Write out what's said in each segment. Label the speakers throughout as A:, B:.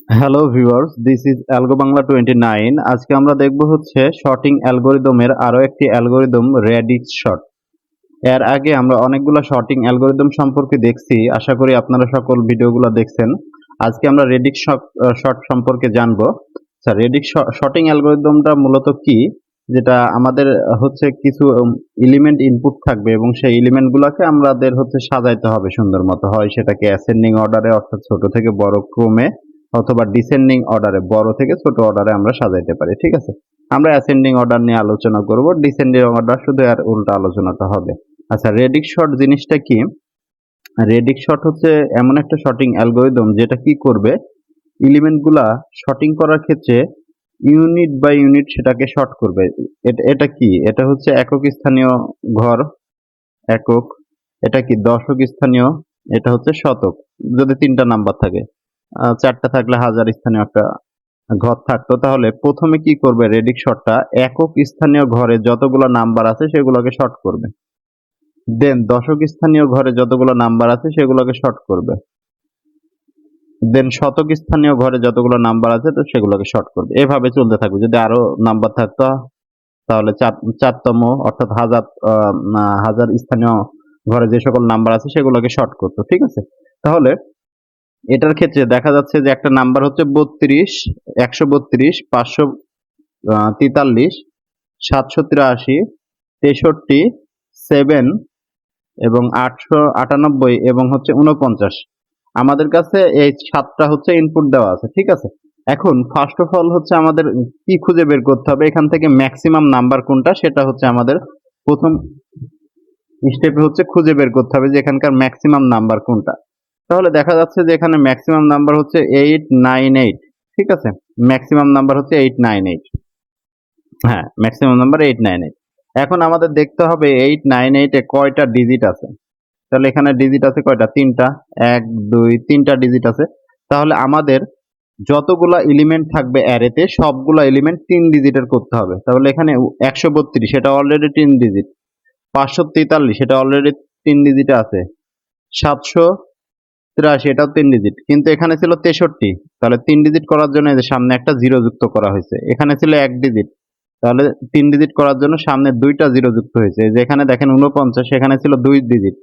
A: Hello viewers, this is algo Bangla 29। আজকে আমরা দেখব হচ্ছে শর্টিং অ্যালগরিদমের আরো একটি অ্যালগরিদম রেডিক্স শর্ট। এর আগে আমরা অনেকগুলো শর্টিং অ্যালগরিদম সম্পর্কে দেখছি, আশা করি আপনারা সকল ভিডিওগুলো দেখছেন। আজকে আমরা রেডিক্স শর্ট সম্পর্কে জানবো। আচ্ছা, রেডিক্স শর্টিং অ্যালগরিদমটা মূলত কি, যেটা আমাদের হচ্ছে কিছু এলিমেন্ট ইনপুট থাকবে এবং সেই এলিমেন্টগুলোকে আমাদের হচ্ছে সাজাইতে হবে সুন্দর মতো, হয় সেটাকে অ্যাসেন্ডিং অর্ডারে অর্থাৎ ছোট থেকে বড় ক্রমে, অথবা ডিসেন্ডিং অর্ডারে বড় থেকে ছোট অর্ডারে আমরা সাজাইতে পারি। ঠিক আছে, আমরা অ্যাসেন্ডিং অর্ডার নিয়ে আলোচনা করব, ডিসেন্ডিং অর্ডার শুধু আর উল্টা আলোচনাটা হবে। আচ্ছা, রেডিক্স শর্ট জিনিসটা কি? রেডিক্স শর্ট হচ্ছে এমন একটা শর্টিং অ্যালগরিদম যেটা কি করবে, এলিমেন্টগুলা শর্টিং করার ক্ষেত্রে ইউনিট বাই ইউনিট সেটাকে শর্ট করবে। এটা কি? এটা হচ্ছে একক স্থানীয় ঘর, একক। এটা কি? দশক স্থানীয়। এটা হচ্ছে শতক, যদি তিনটা নাম্বার থাকে। চারটা থাকলে হাজার স্থানীয় একটা ঘর থাকতো। তাহলে প্রথমে কি করবে রেডিক্স শর্টটা, একক স্থানীয় ঘরে যতগুলো নাম্বার আছে সেগুলোকে শর্ট করবে। দেন দশক স্থানীয় ঘরে যতগুলো নাম্বার আছে সেগুলোকে শর্ট করবে। দেন শতক স্থানীয় ঘরে যতগুলো নাম্বার আছে তো সেগুলোকে শর্ট করবে। এভাবে চলতে থাকবে। যদি আরো নাম্বার থাকতো তাহলে চারতম অর্থাৎ হাজার স্থানীয় ঘরে যে সকল নাম্বার আছে সেগুলোকে শর্ট করতো। ঠিক আছে, তাহলে এটার ক্ষেত্রে দেখা যাচ্ছে যে একটা নাম্বার হচ্ছে 32, 132, 543, 783, 63, 7 এবং 898 এবং হচ্ছে 49। আমাদের কাছে এই 7টা হচ্ছে ইনপুট দেওয়া আছে। ঠিক আছে, এখন ফার্স্ট অফ অল হচ্ছে আমাদের কি খুঁজে বের করতে হবে, এখান থেকে ম্যাক্সিমাম নাম্বার কোনটা সেটা হচ্ছে আমাদের প্রথম স্টেপে হচ্ছে খুঁজে বের করতে হবে যে এখানকার ম্যাক্সিমাম নাম্বার কোনটা। তাহলে দেখা যাচ্ছে যে এখানে ম্যাক্সিমাম নাম্বার হচ্ছে 898। ঠিক আছে, ম্যাক্সিমাম নাম্বার হচ্ছে 898। হ্যাঁ, ম্যাক্সিমাম নাম্বার 898। এখন আমাদের দেখতে হবে 898 এ কয়টা ডিজিট আছে। তাহলে এখানে ডিজিট আছে কয়টা? তিনটা। 1 2 তিনটা ডিজিট আছে। তাহলে আমাদের যতগুলা এলিমেন্ট থাকবে অ্যারেতে সবগুলা এলিমেন্ট 3 ডিজিটের করতে হবে। তাহলে এখানে 132 সেটা অলরেডি 3 ডিজিট, 543 সেটা অলরেডি 3 ডিজিটে আছে, 783 এটাও 3 ডিজিট, কিন্তু এখানে ছিল 63। তাহলে 3 ডিজিট করার জন্য এই যে সামনে একটা জিরো যুক্ত করা হয়েছে। এখানে ছিল 1 ডিজিট, তাহলে 3 ডিজিট করার জন্য সামনে দুইটা জিরো যুক্ত হয়েছে। এই যে এখানে দেখেন 49, এখানে ছিল 2 ডিজিট,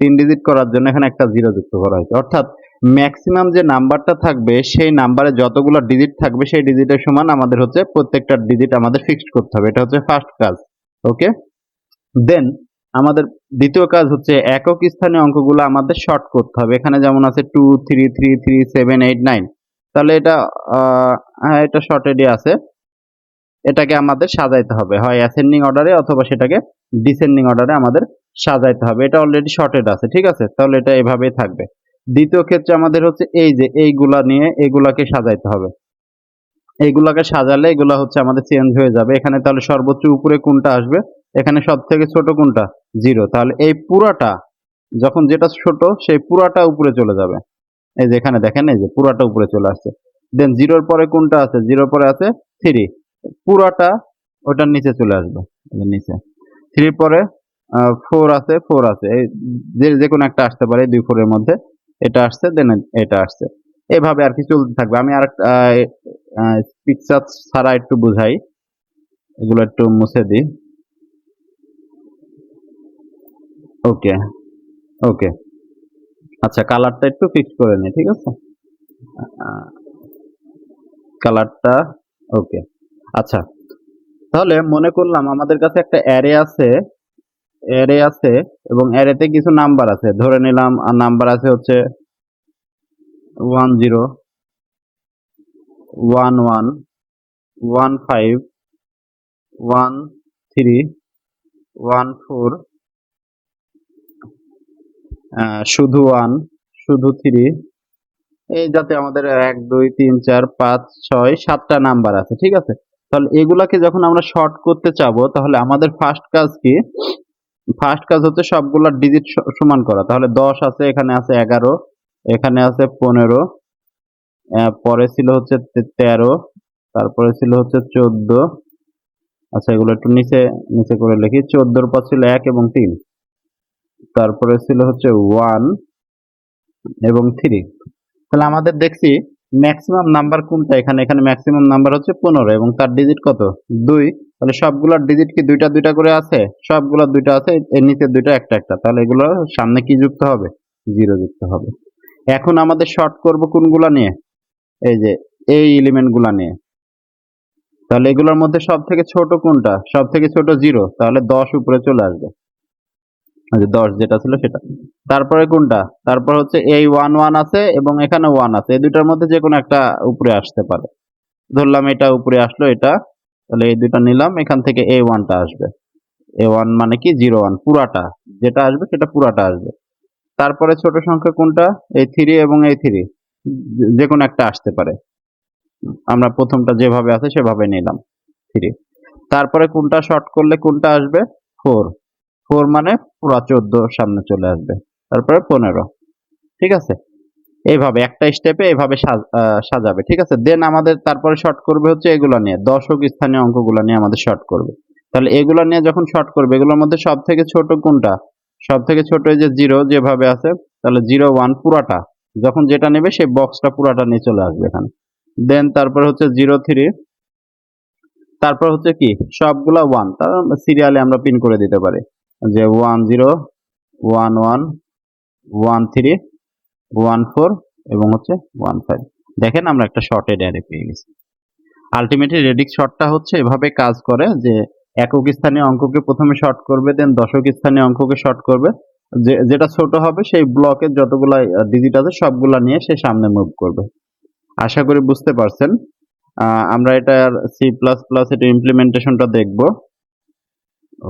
A: 3 ডিজিট করার জন্য এখানে একটা জিরো যুক্ত করা হয়েছে। অর্থাৎ ম্যাক্সিমাম যে নাম্বারটা থাকবে সেই নাম্বারে যতগুলো ডিজিট থাকবে সেই ডিজিটের সমান আমাদের হচ্ছে প্রত্যেকটা ডিজিট আমাদের ফিক্সড করতে হবে। এটা হচ্ছে ফার্স্ট কাজ। ওকে, দেন আমাদের দ্বিতীয় কাজ হচ্ছে একক স্থানীয় অঙ্কগুলো আমাদের শর্ট করতে হবে। এখানে যেমন আছে 2 3 3 3 7 8 9, তাহলে এটা এটা শর্টেডই আছে। এটাকে আমাদের সাজাইতে হবে, হয় অ্যাসেন্ডিং অর্ডারে অথবা সেটাকে ডিসেন্ডিং অর্ডারে আমাদের সাজাইতে হবে। এটা অলরেডি শর্টেড আছে। ঠিক আছে, তাহলে এটা এভাবেই থাকবে। দ্বিতীয় ক্ষেত্রে আমাদের হচ্ছে এই যে এইগুলা নিয়ে এগুলাকে সাজাইতে হবে। এইগুলাকে সাজালে এগুলা হচ্ছে আমাদের চেঞ্জ হয়ে যাবে। এখানে তাহলে সর্বোচ্চ উপরে কোনটা আসবে? এখানে সব থেকে ছোট কোনটা? জিরো। তাহলে এই পুরাটা, যখন যেটা ছোট সেই পুরাটা উপরে চলে যাবে। এই যে এখানে দেখেন, এই যে পুরাটা উপরে চলে আসছে। দেন জিরোর পরে কোনটা আছে? জিরোর পরে আছে 3, পুরাটা ওটার নিচে চলে আসবে, নিচে। 3 পরে 4 আছে, 4 আছে, এই যে কোনো একটা আসতে পারে 2 4 এর মধ্যে। এটা আসছে, দেন এটা আসছে। এভাবে আর কি চলতে থাকবে। আমি আর পিকচার ছাড়া একটু বুঝাই, এগুলো একটু মুছে দিই। ওকে, ওকে। আচ্ছা, কালারটা একটু ফিক্স করে নিই। ঠিক আছে, কালারটা ওকে। আচ্ছা, তাহলে মনে করলাম আমাদের কাছে একটা অ্যারে আছে, এবং অ্যারেতে কিছু নাম্বার আছে। ধরে নিলাম নাম্বার আছে হচ্ছে 10 11 15 13 14, শুধু 1, শুধু 3, এই যাতে আমাদের 1 2 3 4 5 6 7টা নাম্বার আছে। ঠিক আছে, তাহলে এগুলাকে যখন আমরা শর্ট করতে চাবো তাহলে আমাদের ফার্স্ট কাজ কি? ফার্স্ট কাজ হচ্ছে সবগুলা ডিজিট সমান করা। তাহলে 10 আছে, এখানে আছে 11, এখানে আছে 15, পরে ছিল হচ্ছে 13, তারপরে ছিল হচ্ছে 14। আচ্ছা, এগুলো একটু নিচে নিচে করে লিখি। 14 পর ছিল 1 এবং 3, তারপরে ছিল হচ্ছে 1 এবং 3। তাহলে আমাদের দেখছি ম্যাক্সিমাম নাম্বার কোনটা এখানে? এখানে ম্যাক্সিমাম নাম্বার হচ্ছে 15 এবং তার ডিজিট কত? 2। তাহলে সবগুলোর ডিজিট কি দুইটা দুইটা করে আছে? সবগুলোর দুইটা আছে, এর নিচে দুইটা একটা একটা। তাহলে এগুলোর সামনে কি যুক্ত হবে? 0 যুক্ত হবে। এখন আমাদের শর্ট করব কোনগুলা নিয়ে? এই যে এই এলিমেন্ট গুলা নিয়ে। তাহলে এগুলোর মধ্যে সব থেকে ছোট কোনটা? সব থেকে ছোট 0, তাহলে 10 উপরে চলে আসবে। 10 যেটা ছিল সেটা। তারপরে কোনটা? তারপর হচ্ছে এই 1 আছে এবং এখানে 1 আছে, এই দুইটার মধ্যে যে কোনো একটা উপরে আসতে পারে। ধরলাম এটা উপরে আসলো, এটা, তাহলে এই দুইটা নিলাম, এখান থেকে এই 1টা আসবে। এই 1 মানে কি 01, পুরাটা যেটা আসবে সেটা পুরাটা আসবে। তারপরে ছোট সংখ্যা কোনটা? এই 3 এবং এই 3, যে কোনো একটা আসতে পারে। আমরা প্রথমটা যেভাবে আছে সেভাবে নিলাম 3। তারপরে কোনটা শর্ট করলে কোনটা আসবে? 4। 4 মানে পুরা 14 সামনে চলে আসবে। তারপরে 15। ঠিক আছে? এইভাবে একটা স্টেপে এইভাবে সাজাবে। ঠিক আছে? দেন আমাদের তারপরে শর্ট করবে হচ্ছে এগুলা নিয়ে, দশক স্থানীয় অঙ্কগুলা নিয়ে আমাদের শর্ট করবে। তাহলে এগুলা নিয়ে যখন শর্ট করবে, এগুলোর মধ্যে সব থেকে ছোট কোনটা? সব থেকে ছোট এই যে 0 যেভাবে আছে, তাহলে 01 পুরাটা, যখন যেটা নেবে সেই বক্সটা পুরাটা নিয়ে চলে আসবে এখানে। দেন তারপর হচ্ছে 03, তারপর হচ্ছে কি সবগুলা 1, তার সিরিয়ালে আমরা পিন করে দিতে পারি যে 10 11 13 14 এবং হচ্ছে 15। দেখেন আমরা একটা শর্টেড অ্যারে পেয়ে গেছি। আলটিমেটলি রেডিক্স শর্টটা হচ্ছে এভাবে কাজ করে যে একক স্থানীয় অঙ্ককে প্রথমে শর্ট করবে, দেন দশক স্থানীয় অঙ্ককে শর্ট করবে, যেটা ছোট হবে সেই ব্লকের যতগুলা ডিজিট আছে সবগুলা নিয়ে সে সামনে মুভ করবে। আশা করি বুঝতে পারছেন। আমরা এটার সি প্লাস প্লাস এটা ইমপ্লিমেন্টেশনটা দেখব।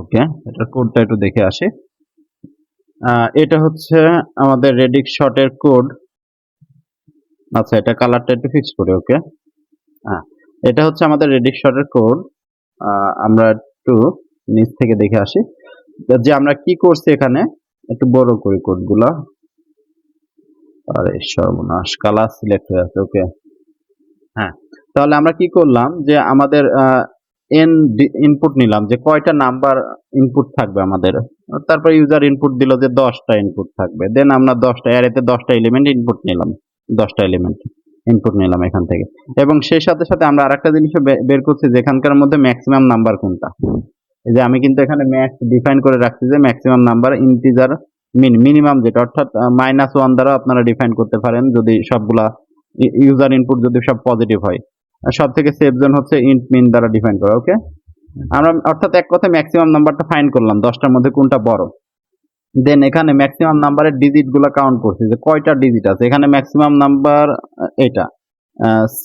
A: ওকে, এটার কোডটা একটু দেখে আসি। এটা হচ্ছে আমাদের রেডিক্স শর্টের কোড। আচ্ছা, এটা কালারটা একটু ফিক্স করি। ওকে, হ্যাঁ, এটা হচ্ছে আমাদের রেডিক্স শর্টের কোড। আমরা একটু নিচ থেকে দেখে আসি যে আমরা কি করছি এখানে। একটু বড় করি কোডগুলা। আরে সর্বনাশ, কালার সিলেক্ট হয়ে আছে। ওকে, হ্যাঁ, তাহলে আমরা কি করলাম যে আমাদের এন ইনপুট নিলাম যে কয়টা নাম্বার ইনপুট থাকবে আমাদের। তারপর ইউজার ইনপুট দিল যে 10টা ইনপুট থাকবে। দেন আমরা 10টা অ্যারেতে 10টা এলিমেন্ট ইনপুট নিলাম, 10টা এলিমেন্ট ইনপুট নিলাম এখান থেকে। এবং সেই সাথে সাথে আমরা আরেকটা জিনিসও বের করছি যে এখানকার মধ্যে ম্যাক্সিমাম নাম্বার কোনটা। এই যে আমি কিন্তু এখানে ম্যাক্স ডিফাইন করে রাখছি যে ম্যাক্সিমাম নাম্বার ইন্টিজার মিনিমাম যেটা, অর্থাৎ -1 দ্বারা আপনারা ডিফাইন করতে পারেন যদি সবগুলা ইউজার ইনপুট যদি সব পজিটিভ হয়। সব থেকে সেফ জোন হচ্ছে ইন্ট মিন দ্বারা ডিফাইন করা। ওকে, আমরা অর্থাৎ এক কথায় ম্যাক্সিমাম নাম্বারটা ফাইন্ড করলাম 10টার মধ্যে কোনটা বড়। দেন এখানে ম্যাক্সিমাম নাম্বারের ডিজিট গুলা কাউন্ট করছি যে কয়টা ডিজিট আছে। এখানে ম্যাক্সিমাম নাম্বার এটা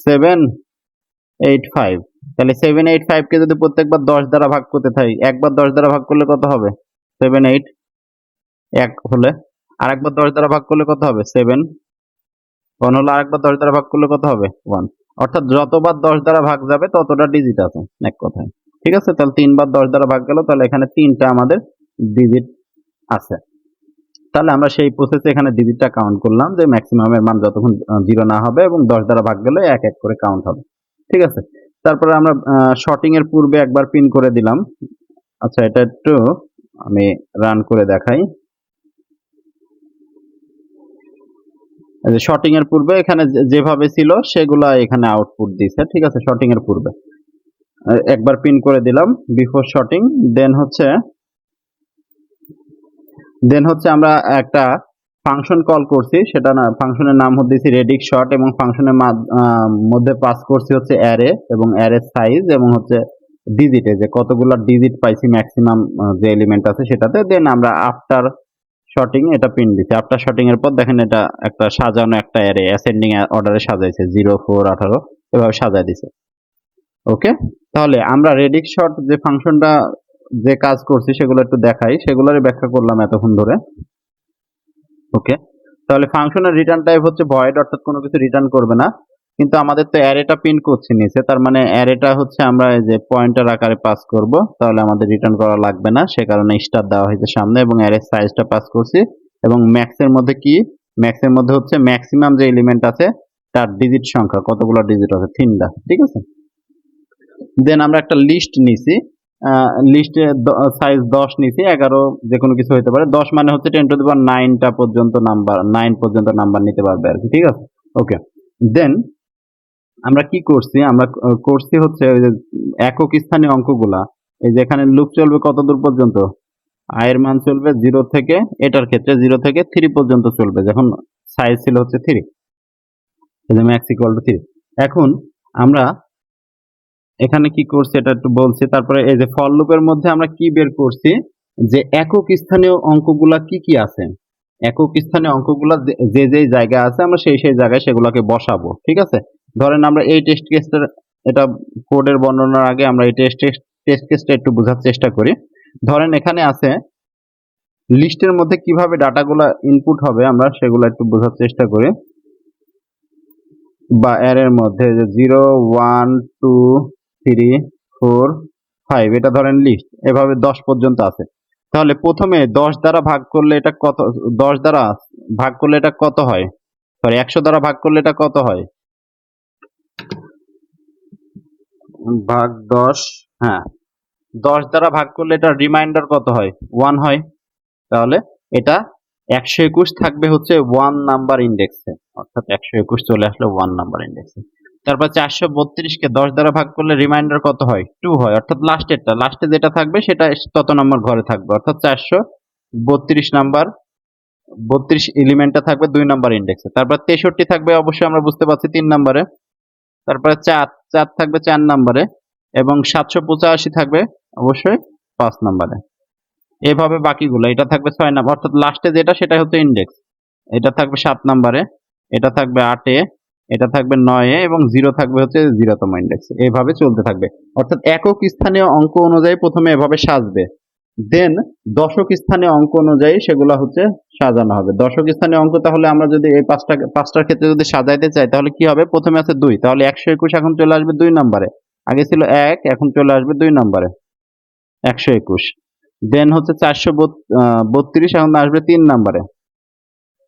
A: 785। তাহলে 785 কে যদি প্রত্যেকবার 10 দ্বারা ভাগ করতে থাকি, একবার 10 দ্বারা ভাগ করলে কত হবে? 78 এক হলে, আরেকবার 10 দ্বারা ভাগ করলে কত হবে? 7 1 হলো, আরেকবার 10 দ্বারা ভাগ করলে কত হবে? 1। অর্থাৎ যতবার 10 দ্বারা ভাগ যাবে ততটা ডিজিট আছে এক কথায়। ঠিক আছে? তাহলে 3 বার 10 দ্বারা ভাগ গেল, তাহলে এখানে 3টা আমাদের ডিজিট আছে। তাহলে আমরা সেই প্রসেসে এখানে ডিজিটটা কাউন্ট করলাম যে ম্যাক্সিমামের মান যতক্ষণ 0 না হবে এবং 10 দ্বারা ভাগ গেলে এক এক করে কাউন্ট হবে। ঠিক আছে? তারপরে আমরা শর্টিং এর পূর্বে একবার পিন করে দিলাম। আচ্ছা, এটা একটু আমি রান করে দেখাই। শর্টিং এর পূর্বে এখানে যেভাবে ছিল সেগুলা এখানে আউটপুট দিছে। ঠিক আছে? শর্টিং এর পূর্বে একবার পিন করে দিলাম বিফোর শর্টিং। দেন হচ্ছে আমরা একটা ফাংশন কল করছি, সেটা না ফাংশনের নাম দিয়েছি রেডিক্স শর্ট এবং ফাংশনের মধ্যে পাস করছি হচ্ছে অ্যারে এবং অ্যারে সাইজ এবং হচ্ছে ডিজিটে যে কতগুলো ডিজিট পাইছি ম্যাক্সিমাম যে এলিমেন্ট আছে সেটাতে। দেন আমরা আফটার শর্টিং এটা পিন দিছি। আফটার শর্টিং এর পর দেখেন এটা একটা সাজানো একটা অ্যারে অ্যাসেন্ডিং অর্ডারে সাজাইছে 0 4 18 এভাবে সাজায় দিছে। ওকে, তাহলে আমরা রেডিক্স শর্ট যে ফাংশনটা যে কাজ করছি সেগুলো একটু দেখাই, সেগুলোরই ব্যাখ্যা করলাম এতক্ষণ ধরে। ওকে, তাহলে ফাংশনের রিটার্ন টাইপ হচ্ছে ভয়েড, অর্থাৎ কোনো কিছু রিটার্ন করবে না। কিন্তু আমাদের তো অ্যারেটা প্রিন্ট করছি নিচে, তার মানে অ্যারেটা হচ্ছে আমরা এই যে পয়েন্টার আকারে পাস করব, তাহলে আমাদের রিটার্ন করা লাগবে না, সে কারণে স্টার দেওয়া হয়েছে সামনে এবং অ্যারে সাইজটা পাস করছি। এবং ম্যাক্সের মধ্যে কি? ম্যাক্সের মধ্যে হচ্ছে ম্যাক্সিমাম যে এলিমেন্ট আছে তার ডিজিট সংখ্যা, কতগুলো ডিজিট আছে? 3টা। ঠিক আছে? দেন আমরা একটা লিস্ট নিছি, লিস্টে সাইজ 10 নিছি, 11 যে কোনো কিছু হতে পারে। 10 মানে হচ্ছে 10 টু দি পাওয়ার 9টা পর্যন্ত নাম্বার, 9 পর্যন্ত নাম্বার নিতে পারবে আর কি। ঠিক আছে? ওকে, দেন আমরা কি করছি, আমরা করছি হচ্ছে ওই যে একক স্থানীয় অঙ্কগুলা, এই যে এখানে লুপ চলবে কত দূর পর্যন্ত, আই এর মান চলবে 0 থেকে, এটার ক্ষেত্রে 0 থেকে 3 পর্যন্ত চলবে, যখন সাইজ ছিল হচ্ছে 3, এই যে ম্যাক্স ইকুয়াল টু 3। এখন আমরা এখানে কি করছি এটা একটু বলছি। তারপরে এই যে ফর লুপের মধ্যে আমরা কি বের করছি, যে একক স্থানীয় অঙ্কগুলা কি কি আছে, একক স্থানীয় অঙ্কগুলা যে যে জায়গায় আছে আমরা সেই সেই জায়গায় সেগুলোকে বসাবো, ঠিক আছে। ধরেন আমরা এই টেস্ট কেসটার, এটা কোডের বর্ণনার আগে আমরা এই টেস্ট কেসটা একটু বোঝার চেষ্টা করি। ধরেন এখানে আছে লিস্টের মধ্যে কিভাবে ডাটাগুলা ইনপুট হবে আমরা সেগুলো একটু বোঝার চেষ্টা করি, বা অ্যারের মধ্যে যে 0 1 2 3 4 5, এটা ধরেন লিস্ট, এভাবে 10 পর্যন্ত আছে। তাহলে প্রথমে 10 দ্বারা ভাগ করলে এটা কত, 10 দ্বারা ভাগ করলে এটা কত হয়, সরি 100 দ্বারা ভাগ করলে এটা কত হয়, ভাগ 10, হ্যাঁ 10 দ্বারা ভাগ করলে এটা রিমাইন্ডার কত হয়, 1 হয়। তাহলে এটা 121 থাকবে হচ্ছে 1 নাম্বার ইন্ডেক্সে, অর্থাৎ 121 চলে আসলো 1 নাম্বার ইন্ডেক্সে। তারপর 432 কে 10 দ্বারা ভাগ করলে রিমাইন্ডার কত হয়, 2 হয়, অর্থাৎ লাস্টেরটা, লাস্টে যেটা থাকবে সেটা তত নম্বর ঘরে থাকবে, অর্থাৎ 432 নাম্বার, 32 এলিমেন্টটা থাকবে 2 নাম্বার ইন্ডেক্সে। তারপর 63 থাকবে অবশ্যই আমরা বুঝতে পারছি 3 নাম্বারে। তারপরে 4 4 থাকবে 4 নাম্বারে, এবং 785 থাকবে অবশ্যই 5 নাম্বারে। এভাবে বাকিগুলো, এটা থাকবে 6 নাম্বার, অর্থাৎ লাস্টে যেটা সেটা হচ্ছে ইন্ডেক্স, এটা থাকবে 7 নাম্বারে, এটা থাকবে 8-এ, এটা থাকবে 9-এ, এবং 0 থাকবে হচ্ছে 0তম ইন্ডেক্সে। এভাবে চলতে থাকবে, অর্থাৎ একক স্থানীয় অঙ্ক অনুযায়ী প্রথমে এভাবে সাজবে, দেন দশক স্থানীয় অঙ্ক অনুযায়ী সেগুলা হচ্ছে সাজানো হবে। দশক স্থানীয় অঙ্ক, তাহলে আমরা যদি এই পাঁচটার ক্ষেত্রে যদি সাজাইতে চাই তাহলে কি হবে, প্রথমে আছে 2, তাহলে 121 এখন চলে আসবে 2 নম্বরে, আগে ছিল 1, এখন চলে আসবে 2 নম্বরে 121। দেন হচ্ছে 432 এখন আসবে 3 নম্বরে,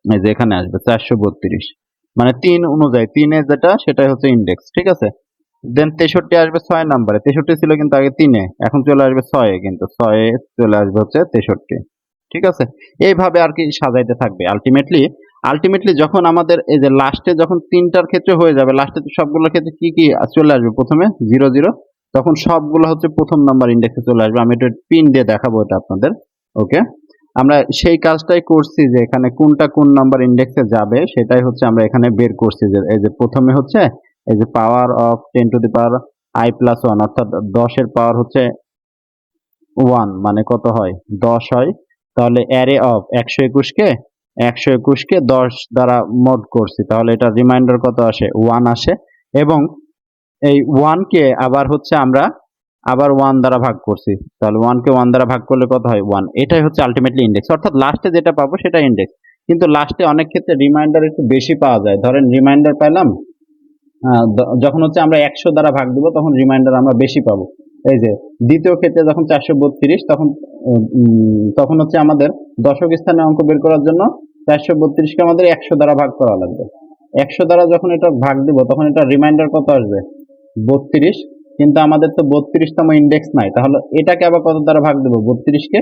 A: এই যে এখানে আসবে 432, মানে 3 অনুযায়ী, 3-এ যেটা সেটাই হচ্ছে ইন্ডেক্স, ঠিক আছে। দেন 63 আসবে 6 নম্বরে, 63 ছিল কিন্তু আগে 3-এ, এখন চলে আসবে 6-এ, কিন্তু 6-এ চলে আসবে হচ্ছে 63, ঠিক আছে। এইভাবে আর কি সাজাইতে থাকবে। আলটিমেটলি যখন আমাদের এই যে লাস্টে যখন 3টার ক্ষেত্রে হয়ে যাবে, লাস্টে সবগুলোর ক্ষেত্রে কি কি চলে আসবে, প্রথমে 0 0, তখন সবগুলো হচ্ছে প্রথম নাম্বার ইন্ডেক্সে চলে আসবে। আমি এটা পিন দিয়ে দেখাবো এটা আপনাদের, ওকে। আমরা সেই কাজটাই করছি, যে এখানে কোনটা কোন নাম্বার ইন্ডেক্সে যাবে সেটাই হচ্ছে আমরা এখানে বের করছি, যে এই যে প্রথমে হচ্ছে এই যে power of 10 to the power i+1, অর্থাৎ 10 এর পাওয়ার হচ্ছে 1, মানে কত হয়, 10 হয়। তাহলে অ্যারে অফ 121 কে 10 দ্বারা মোড করছি, তাহলে এটা রিমাইন্ডার কত আসে, 1 আসে। এবং এই 1 কে আবার হচ্ছে আমরা আবার 1 দ্বারা ভাগ করছি, তাহলে 1 কে 1 দ্বারা ভাগ করলে কত হয়, 1। এটাই হচ্ছে আলটিমেটলি ইন্ডেক্স, অর্থাৎ লাস্টে যেটা পাবো সেটা ইন্ডেক্স। কিন্তু লাস্টে অনেক ক্ষেত্রে রিমাইন্ডার একটু বেশি পাওয়া যায়। ধরেন রিমাইন্ডার পেলাম, যখন হচ্ছে আমরা 100 দ্বারা ভাগ দিব তখন রিমাইন্ডার আমরা বেশি পাবো। এই যে দ্বিতীয় ক্ষেত্রে যখন 432, তখন হচ্ছে আমাদের দশক স্থানে অঙ্ক বের করার জন্য 432 কে আমাদের 100 দ্বারা ভাগ করা লাগবে। 100 দ্বারা যখন এটা ভাগ দিব তখন এটা রিমাইন্ডার কত আসবে, 32, কিন্তু আমাদের তো 32তম ইন্ডেক্স নাই, তাহলে এটাকে আবার কত দ্বারা ভাগ দেবো, 32কে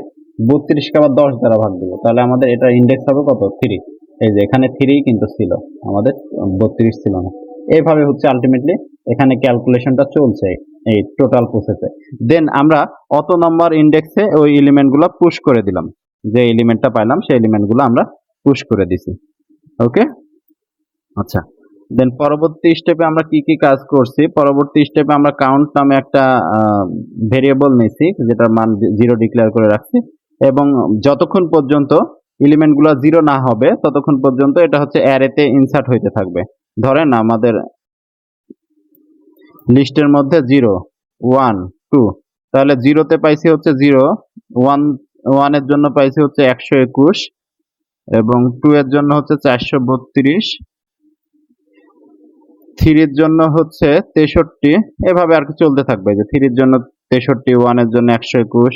A: আবার 10 দ্বারা ভাগ দেবো, তাহলে আমাদের এটা ইন্ডেক্স হবে কত, 3। এই যে এখানে 3 কিন্তু ছিল, আমাদের 32 ছিল না। এইভাবে হচ্ছে আলটিমেটলি এখানে ক্যালকুলেশনটা চলছে এই টোটাল প্রসেসে। দেন আমরা অত নাম্বার ইন্ডেক্সে ওই এলিমেন্টগুলো পুশ করে দিলাম, যে এলিমেন্টটা পাইলাম সেই এলিমেন্টগুলো আমরা পুশ করে দিছি, ওকে। আচ্ছা, দেন পরবর্তী স্টেপে আমরা কি কি কাজ করছি, পরবর্তী স্টেপে আমরা কাউন্ট নামে একটা ভেরিয়েবল নিয়েছি, যেটার মান 0 ডিক্লেয়ার করে রাখছি, এবং যতক্ষণ পর্যন্ত এলিমেন্টগুলো 0 না হবে ততক্ষণ পর্যন্ত এটা হচ্ছে অ্যারেতে ইনসার্ট হইতে থাকবে। ধরেন আমাদের লিস্টের মধ্যে 0 1 2, তাহলে 0-তে পাইছি হচ্ছে 0, 1 এর জন্য পাইছি হচ্ছে 121, এবং 2 এর জন্য হচ্ছে 432, 3 এর জন্য হচ্ছে 63, এভাবে আর কি চলতে থাকবে, যে 3 এর জন্য 63, 1 এর জন্য 121,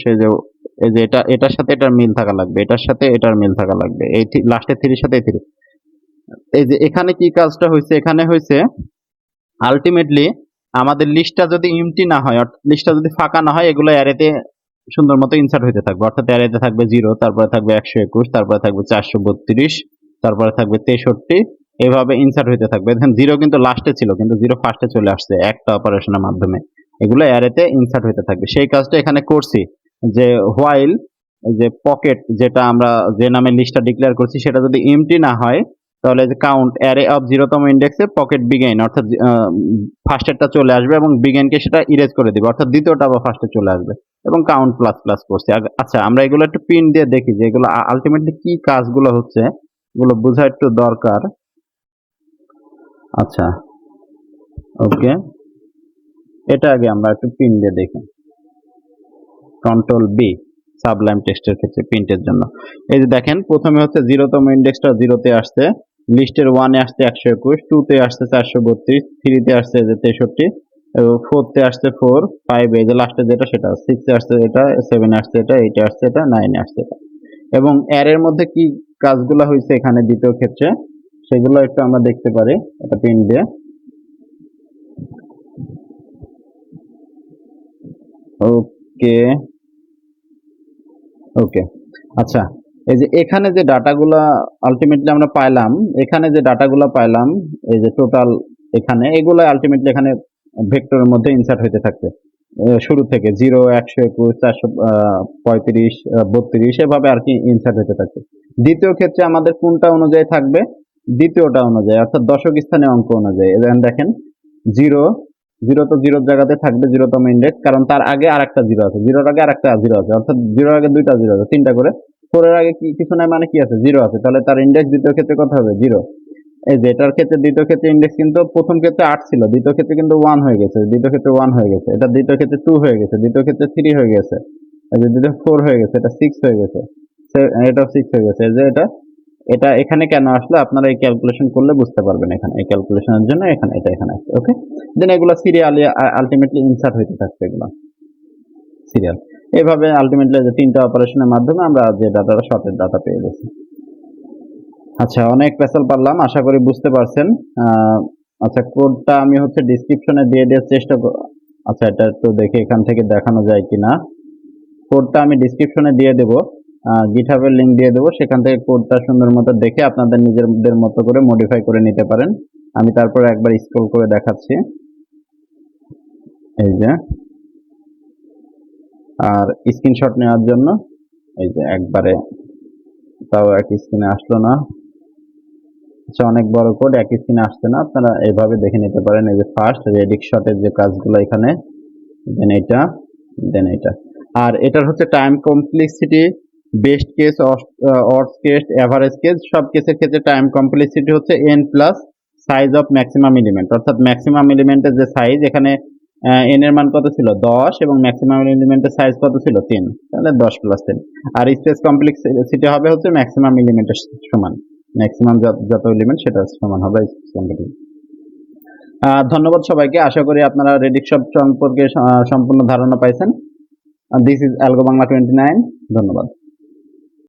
A: এই যে এটার সাথে এটার মিল থাকা লাগবে, এটার সাথে এটার মিল থাকা লাগবে, এই লাস্টে 3 এর সাথে 3। এই যে এখানে কি কাজটা হয়েছে, এখানে হয়েছে আলটিমেটলি আমাদের লিস্টটা যদি এমটি না হয়, অর্থাৎ লিস্টটা যদি ফাঁকা না হয়, এগুলো অ্যারেতে সুন্দর মতো ইনসার্ট হইতে থাকবে, অর্থাৎ অ্যারেতে থাকবে 0, তারপরে থাকবে 121, তারপরে থাকবে 432, তারপরে থাকবে 63, এভাবে ইনসার্ট হইতে থাকবে। দেখেন 0 কিন্তু লাস্টে ছিল, কিন্তু 0 ফার্স্টে চলে আসছে একটা অপারেশনের মাধ্যমে। এগুলো অ্যারেতে ইনসার্ট হইতে থাকবে। সেই কাজটা এখানে করছি, যে হোয়াইল যে পকেট যেটা আমরা যে নামে লিস্টটা ডিক্লেয়ার করছি সেটা যদি এমটি না হয়, তাহলে যে কাউন্ট অ্যারে অফ 0তম ইন্ডেক্সে পকেট বিগেইন অর্থাৎ ফার্স্টেরটা চলে আসবে এবং বিগেইনকে সেটা ইরেজ করে দিবে, অর্থাৎ দ্বিতীয়টা আবার ফার্স্টে চলে আসবে এবং কাউন্ট প্লাস প্লাস করছি। আচ্ছা, আমরা এগুলো একটু প্রিন্ট দিয়ে দেখি যে এগুলো আলটিমেটলি কি কাজগুলো হচ্ছে, এগুলো বোঝা একটু দরকার। আচ্ছা, ওকে, এটা আগে আমরা একটু প্রিন্ট দিয়ে দেখি। কন্ট্রোল বি সাবলাইম টেক্সটের ক্ষেত্রে প্রিন্টের জন্য। এই যে দেখেন প্রথমে হচ্ছে 0তম ইন্ডেক্সটা 0তে আসছে, লিস্টের 1 এ আসছে 121, 2 তে আসছে 432, 3 তে আসছে যে 63, 4 তে আসছে 4, 5 এ যে লাস্টে যেটা সেটা, 6 এ আসছে এটা, 7 এ আসছে এটা, 8 এ আসছে এটা, 9 এ আসছে এটা। এবং অ্যারের মধ্যে কি কাজগুলো হয়েছে এখানে দ্বিতীয় ক্ষেত্রে সেগুলো একটু আমরা দেখতে পারি এটা প্রিন্ট দিয়ে। ওকে, ওকে, আচ্ছা, এই যে এখানে যে ডাটাগুলা আলটিমেটলি আমরা পাইলাম, এখানে যে ডাটাগুলা পাইলাম, এই যে টোটাল এখানে এগুলো আলটিমেটলি এখানে ভেক্টরের মধ্যে ইনসার্ট হইতে থাকবে শুরু থেকে 0, 121, 435, 32 এভাবে আর কি ইনসার্ট হতে থাকবে। দ্বিতীয় ক্ষেত্রে আমাদের কোনটা অনুযায়ী থাকবে, দ্বিতীয়টা অনুযায়ী অর্থাৎ দশক স্থানে অঙ্ক অনুযায়ী। দেখেন 0, 0 তো 0 জায়গাতে থাকবে 0তম ইন্ডেক্স, কারণ তার আগে আরেকটা 0 আছে, 0 আগে আরেকটা 0 আছে, অর্থাৎ 0 আগে দুইটা 0 আছে, তিনটা করে। 4 এর আগে কিছু নাই মানে কি আছে, 0 আছে, তাহলে তার ইন্ডেক্স দ্বিতীয় ক্ষেত্রে কত হবে, 0। এই যে এটার ক্ষেত্রে দ্বিতীয় ক্ষেত্রে ইন্ডেক্স কিন্তু প্রথম ক্ষেত্রে 8 ছিল, দ্বিতীয় ক্ষেত্রে কিন্তু 1 হয়ে গেছে, দ্বিতীয় ক্ষেত্রে 1 হয়ে গেছে, এটা দ্বিতীয় ক্ষেত্রে 2 হয়ে গেছে, দ্বিতীয় ক্ষেত্রে 3 হয়ে গেছে, এই যে দ্বিতীয় 4 হয়ে গেছে, এটা 6 হয়ে গেছে, এটাও 6 হয়ে গেছে। এই যে এটা এটা এখানে কেন আসলো আপনারা এই ক্যালকুলেশন করলে বুঝতে পারবেন, এখানে এই ক্যালকুলেশনের জন্য এখানে এটা এখানে আসছে। ওকে, দেন এগুলো সিরিয়ালি আলটিমেটলি ইনসার্ট হইতে থাকছে, এগুলো সিরিয়াল। এভাবে আলটিমেটলি যে তিনটা অপারেশনের মাধ্যমে আমরা যে ডাটাটা শর্টের ডাটা পেয়ে গেছি। আচ্ছা, অনেক পেছাল পারলাম, আশা করি বুঝতে পারছেন। আচ্ছা, কোডটা আমি হচ্ছে ডিসক্রিপশনে দিয়ে দেওয়ার চেষ্টা আচ্ছা, এটা একটু দেখে এখান থেকে দেখানো যায় কিনা। কোডটা আমি ডিসক্রিপশনে দিয়ে দেবো, গিটহাবের লিঙ্ক দিয়ে দেবো, সেখান থেকে কোডটা সুন্দর মতো দেখে আপনাদের নিজেদের মতো করে মডিফাই করে নিতে পারেন। আমি তারপরে একবার স্ক্রল করে দেখাচ্ছি, এই যে, আর স্ক্রিনশট নেওয়ার জন্য এই যে একবারে, তাও এক স্ক্রিনে আসলো না। আচ্ছা, অনেক বড় কোড এক স্ক্রিনে আসছে না, আপনারা এইভাবে দেখে নিতে পারেন। এই যে ফার্স্ট রেডিক্স শর্টের যে কাজগুলো এখানে, দেন এটা, দেন এটা। আর এটার হচ্ছে time complexity, best case, worst case, average case, সব কেসের ক্ষেত্রে টাইম কমপ্লেক্সিটি হচ্ছে n plus size of maximum element, অর্থাৎ ম্যাক্সিমাম এলিমেন্টের যে সাইজ এখানে n এর মান কত ছিল 10 এবং ম্যাক্সিমাম এলিমেন্টের সাইজ কত ছিল 3, তাহলে 10 প্লাস 3। আর স্পেস কমপ্লেক্সিটি হবে হচ্ছে ম্যাক্সিমাম এলিমেন্টের সমান, ম্যাক্সিমাম যত এলিমেন্ট সেটা সমান হবে স্পেস কমপ্লেক্সিটি। ধন্যবাদ সবাইকে, আশা করি আপনারা রেডিক্স সর্ট সম্পর্কে সম্পূর্ণ ধারণা পাইছেন। দিস ইজ অ্যালগো বাংলা 29, ধন্যবাদ।